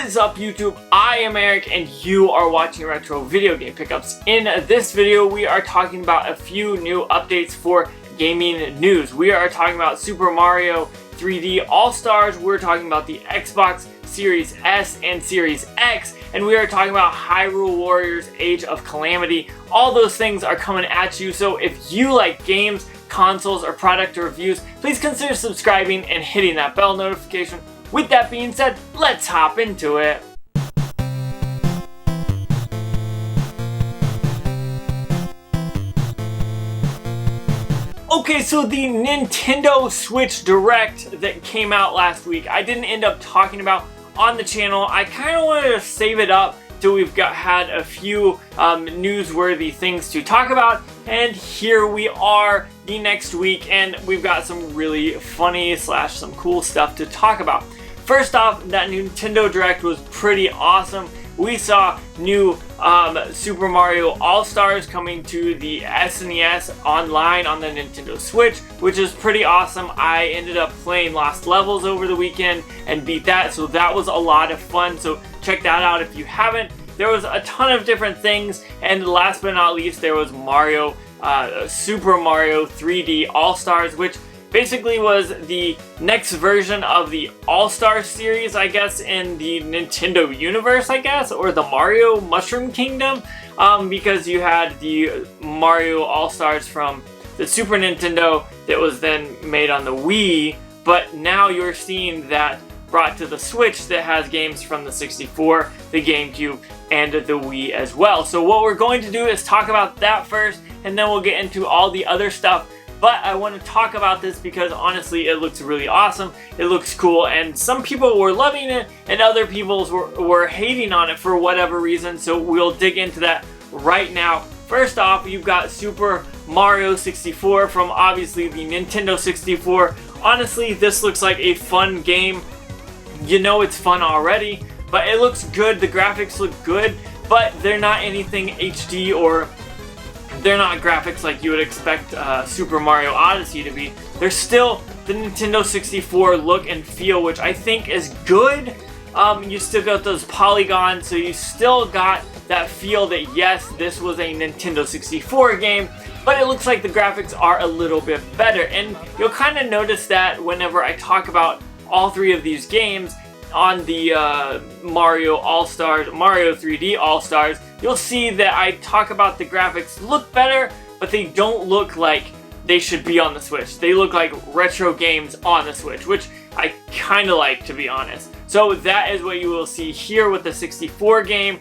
What is up, YouTube? I am Eric and you are watching Retro Video Game Pickups. In this video we are talking about a few new updates for gaming news. We are talking about Super Mario 3D All-Stars, we're talking about the Xbox Series S and Series X, and we are talking about Hyrule Warriors Age of Calamity. All those things are coming at you, so if you like games, consoles, or product reviews, please consider subscribing and hitting that bell notification. With that being said, let's hop into it. Okay, so the Nintendo Switch Direct that came out last week, I didn't end up talking about on the channel. I kind of wanted to save it up till we've had a few newsworthy things to talk about, and here we are the next week, and we've got some really funny / some cool stuff to talk about. First off, that Nintendo Direct was pretty awesome. We saw new Super Mario All-Stars coming to the SNES online on the Nintendo Switch, which is pretty awesome. I ended up playing Lost Levels over the weekend and beat that, so that was a lot of fun. So check that out if you haven't. There was a ton of different things, and last but not least, there was Super Mario 3D All-Stars, which basically was the next version of the All-Star series, I guess, in the Nintendo universe, I guess, or the Mario Mushroom Kingdom, because you had the Mario All-Stars from the Super Nintendo that was then made on the Wii, but now you're seeing that brought to the Switch that has games from the 64, the GameCube, and the Wii as well. So what we're going to do is talk about that first, and then we'll get into all the other stuff. But I want to talk about this because honestly it looks really awesome, it looks cool, and some people were loving it and other people were hating on it for whatever reason, so we'll dig into that right now. First off, you've got Super Mario 64 from obviously the Nintendo 64. Honestly, this looks like a fun game. You know it's fun already, but it looks good, the graphics look good, but they're not anything HD or they're not graphics like you would expect Super Mario Odyssey to be. They're still the Nintendo 64 look and feel, which I think is good. You still got those polygons, so you still got that feel that yes, this was a Nintendo 64 game, but it looks like the graphics are a little bit better. And you'll kind of notice that whenever I talk about all three of these games on the Mario All-Stars, Mario 3D All-Stars, you'll see that I talk about the graphics look better, but they don't look like they should be on the Switch. They look like retro games on the Switch, which I kind of like, to be honest. So that is what you will see here with the 64 game,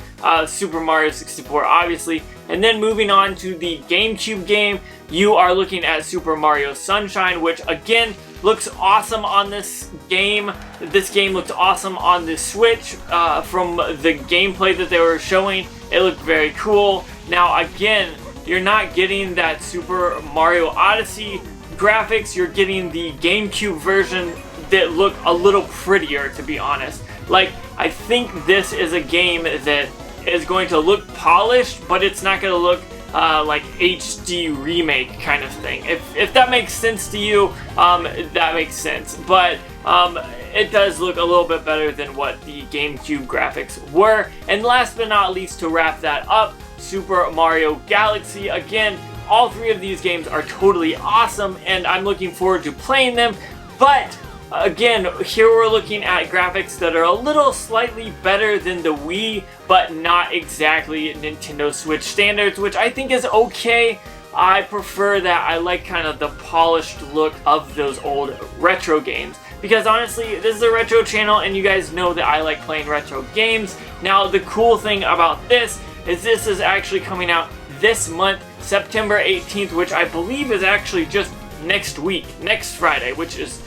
Super Mario 64 obviously. And then moving on to the GameCube game, you are looking at Super Mario Sunshine, which again looks awesome on this game. This game looked awesome on the Switch. From the gameplay that they were showing, it looked very cool. Now again, you're not getting that Super Mario Odyssey graphics, you're getting the GameCube version that look a little prettier, to be honest. Like, I think this is a game that is going to look polished, but it's not going to look like HD remake kind of thing. If that makes sense to you, that makes sense. But it does look a little bit better than what the GameCube graphics were. And last but not least, to wrap that up, Super Mario Galaxy. Again, all three of these games are totally awesome, and I'm looking forward to playing them. But again, here we're looking at graphics that are a little slightly better than the Wii, but not exactly Nintendo Switch standards, which I think is okay. I prefer that. I like kind of the polished look of those old retro games, because honestly, this is a retro channel and you guys know that I like playing retro games. Now, the cool thing about this is actually coming out this month, September 18th, which I believe is actually just next week, next Friday, which is,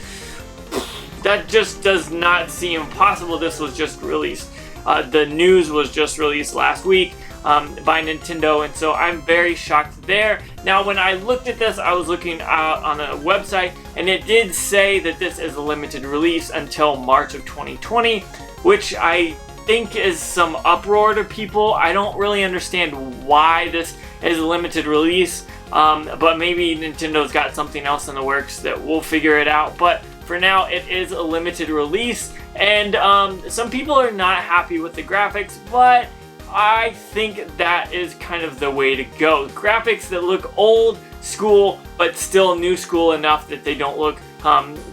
that just does not seem possible. This was just released. The news was just released last week by Nintendo, and so I'm very shocked there. Now, when I looked at this, I was looking out on a website, and it did say that this is a limited release until March of 2020, which I think is some uproar to people. I don't really understand why this is a limited release, but maybe Nintendo's got something else in the works that we'll figure it out. But for now, it is a limited release, And some people are not happy with the graphics, but I think that is kind of the way to go. Graphics that look old school, but still new school enough that they don't look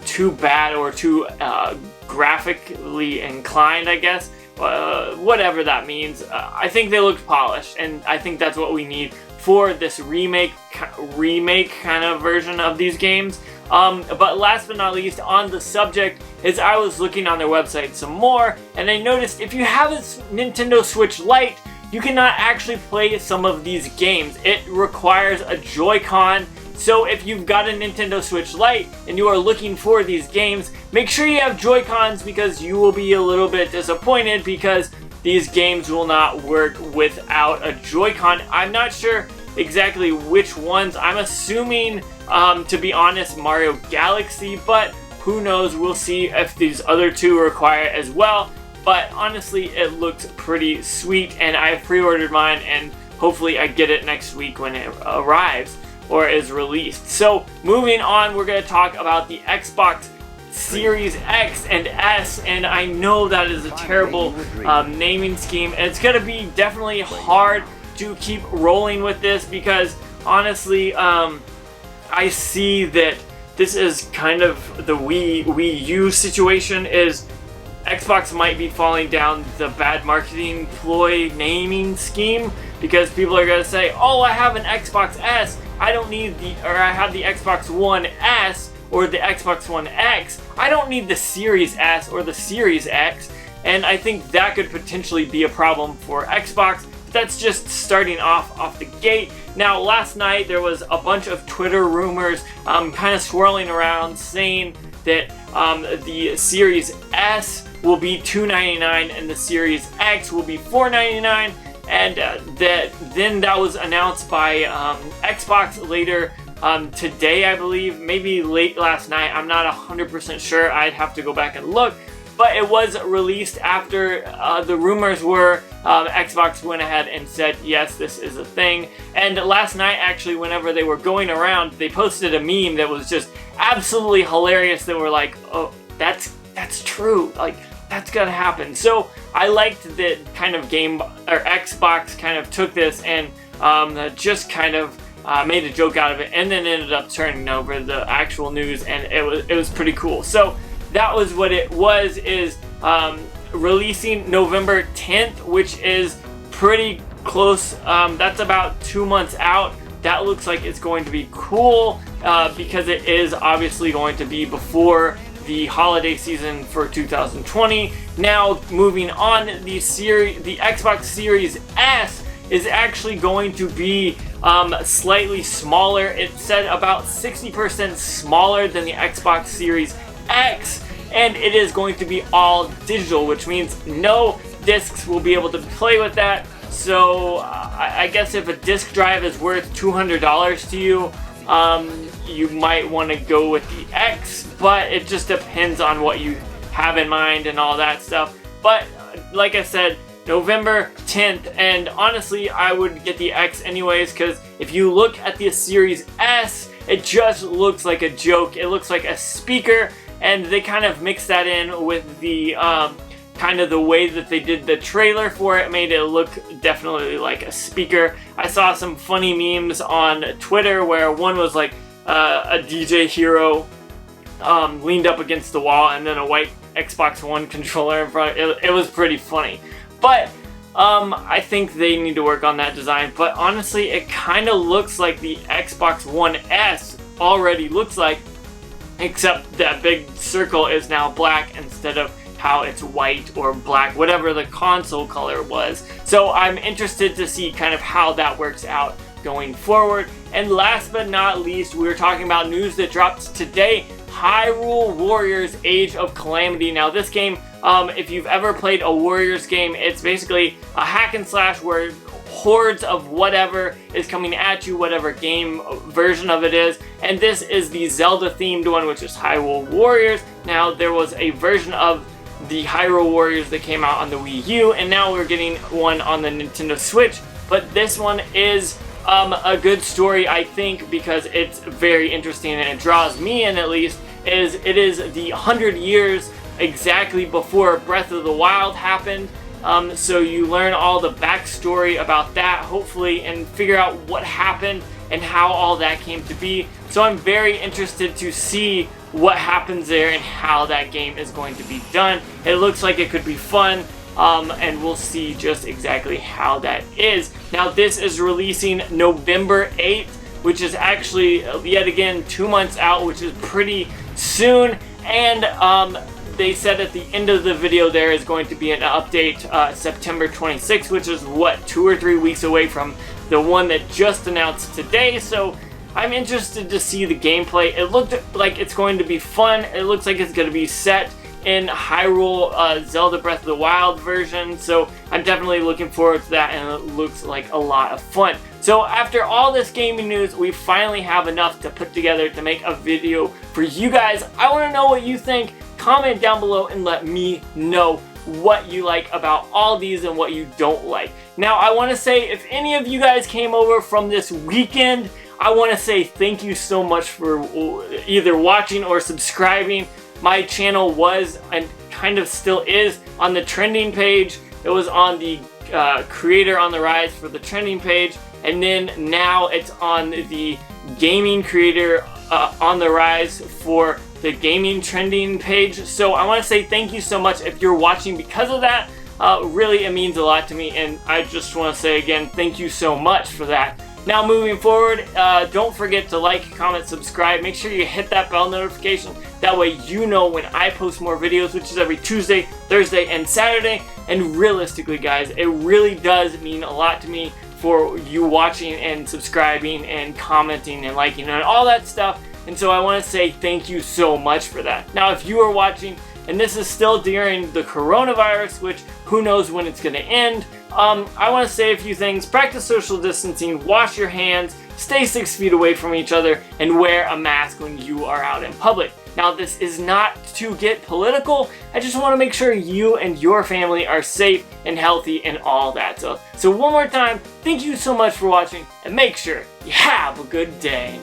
too bad or too graphically inclined, I guess. Whatever that means. I think they looked polished, and I think that's what we need for this remake kind of version of these games. But last but not least, on the subject, is I was looking on their website some more, and I noticed if you have a Nintendo Switch Lite, you cannot actually play some of these games. It requires a Joy-Con. So if you've got a Nintendo Switch Lite and you are looking for these games, make sure you have Joy-Cons, because you will be a little bit disappointed because these games will not work without a Joy-Con. I'm not sure exactly which ones. I'm assuming, to be honest, Mario Galaxy, but who knows? We'll see if these other two require it as well. But honestly, it looks pretty sweet, and I've pre-ordered mine, and hopefully I get it next week when it arrives or is released. So moving on, we're going to talk about the Xbox Series X and S, and I know that is a terrible naming scheme. It's going to be definitely hard to keep rolling with this, because honestly, I see that this is kind of the Wii U situation. Is Xbox might be falling down the bad marketing ploy naming scheme, because people are going to say, oh, I have an Xbox S, I don't need I have the Xbox One S or the Xbox One X, I don't need the Series S or the Series X. And I think that could potentially be a problem for Xbox. That's just starting off the gate. Now, last night there was a bunch of Twitter rumors kind of swirling around saying that the Series S will be $299 and the Series X will be $499, and that was announced by Xbox later today, I believe, maybe late last night. I'm not 100% sure. I'd have to go back and look. But it was released after the rumors were Xbox went ahead and said, yes, this is a thing. And last night, actually, whenever they were going around, they posted a meme that was just absolutely hilarious. They were like, oh, that's true. Like, that's gonna happen. So I liked that kind of Xbox kind of took this and just kind of made a joke out of it, and then ended up turning over the actual news, and it was pretty cool. So that was what it was, is releasing November 10th, which is pretty close. That's about 2 months out. That looks like it's going to be cool because it is obviously going to be before the holiday season for 2020. Now, moving on, the Xbox Series S is actually going to be slightly smaller. It said about 60% smaller than the Xbox Series X, and it is going to be all digital, which means no discs will be able to play with that. So I guess if a disc drive is worth $200 to you, you might want to go with the X, but it just depends on what you have in mind and all that stuff. But like I said, November 10th, and honestly, I would get the X anyways, because if you look at the Series S, it just looks like a joke. It looks like a speaker, and they kind of mixed that in with the kind of the way that they did the trailer for it, made it look definitely like a speaker. I saw some funny memes on Twitter where one was like a DJ Hero leaned up against the wall, and then a white Xbox One controller in front. It was pretty funny. But I think they need to work on that design. But honestly, it kind of looks like the Xbox One S already looks like, except that big circle is now black instead of how it's white or black, whatever the console color was. So I'm interested to see kind of how that works out going forward. And last but not least, we were talking about news that dropped today. Hyrule Warriors Age of Calamity. Now this game, if you've ever played a Warriors game, it's basically a hack and slash where hordes of whatever is coming at you, whatever game version of it is. And this is the Zelda themed one, which is Hyrule Warriors. Now there was a version of the Hyrule Warriors that came out on the Wii U, and now we're getting one on the Nintendo Switch. But this one is a good story, I think, because it's very interesting, and it draws me in, at least. It is the 100 years exactly before Breath of the Wild happened. So you learn all the backstory about that, hopefully, and figure out what happened and how all that came to be. So I'm very interested to see what happens there and how that game is going to be done. It looks like it could be fun, and we'll see just exactly how that is. Now, this is releasing November 8th, which is actually, yet again, 2 months out, which is pretty soon. And they said at the end of the video there is going to be an update September 26th, which is what, 2 or 3 weeks away from the one that just announced today. So I'm interested to see the gameplay. It looked like it's going to be fun. It looks like it's going to be set in Hyrule, Zelda Breath of the Wild version. So I'm definitely looking forward to that, and it looks like a lot of fun. So after all this gaming news, we finally have enough to put together to make a video for you guys. I want to know what you think. Comment down below and let me know what you like about all these and what you don't like. Now, I want to say, if any of you guys came over from this weekend, I want to say thank you so much for either watching or subscribing. My channel was, and kind of still is, on the trending page. It was on the Creator on the Rise for the trending page, and then now it's on the Gaming Creator on the Rise for the gaming trending page. So I want to say thank you so much if you're watching because of that. Really, it means a lot to me, and I just want to say again, thank you so much for that. Now, moving forward, don't forget to like, comment, subscribe. Make sure you hit that bell notification. That way you know when I post more videos, which is every Tuesday, Thursday, and Saturday. And realistically, guys, it really does mean a lot to me for you watching and subscribing and commenting and liking and all that stuff. And so I want to say thank you so much for that. Now, if you are watching and this is still during the coronavirus, which who knows when it's going to end, I want to say a few things. Practice social distancing, wash your hands, stay 6 feet away from each other, and wear a mask when you are out in public. Now, this is not to get political. I just want to make sure you and your family are safe and healthy and all that stuff. So one more time, thank you so much for watching, and make sure you have a good day.